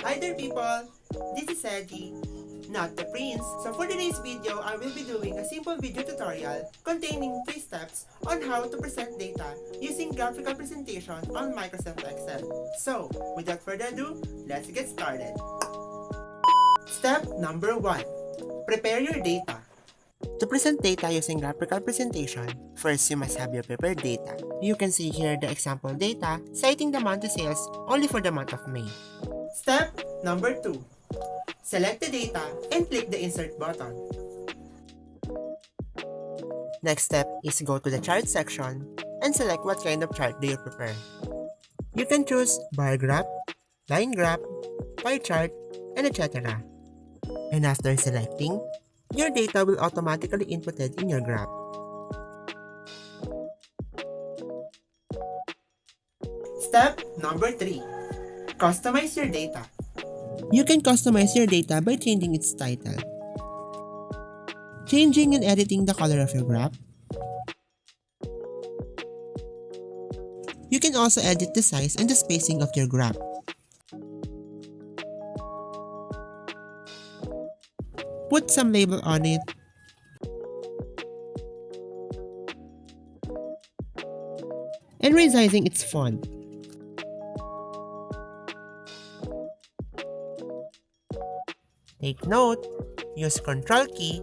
Hi there people! This is Seji, not the prince. So for today's video, I will be doing a simple video tutorial containing 3 steps on how to present data using graphical presentation on Microsoft Excel. So without further ado, let's get started. Step number 1. Prepare your data. To present data using graphical presentation, first you must have your prepared data. You can see here the example data citing the monthly sales only for the month of May. Step number 2. Select the data and click the Insert button. Next step is go to the Chart section and select what kind of chart do you prefer. You can choose bar graph, line graph, pie chart, and etc. And after selecting, your data will automatically inputted in your graph. Step number 3. Customize your data. You can customize your data by changing its title, changing and editing the color of your graph. You can also edit the size and the spacing of your graph. Put some label on it. And resizing its font. Take note, use Ctrl key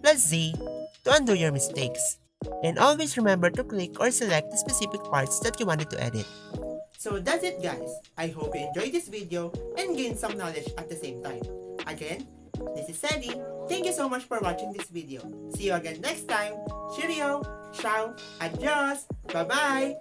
plus Z to undo your mistakes. And always remember to click or select the specific parts that you wanted to edit. So that's it guys. I hope you enjoyed this video and gained some knowledge at the same time. Again, this is Sadie. Thank you so much for watching this video. See you again next time. Cheerio, ciao, adios, bye-bye.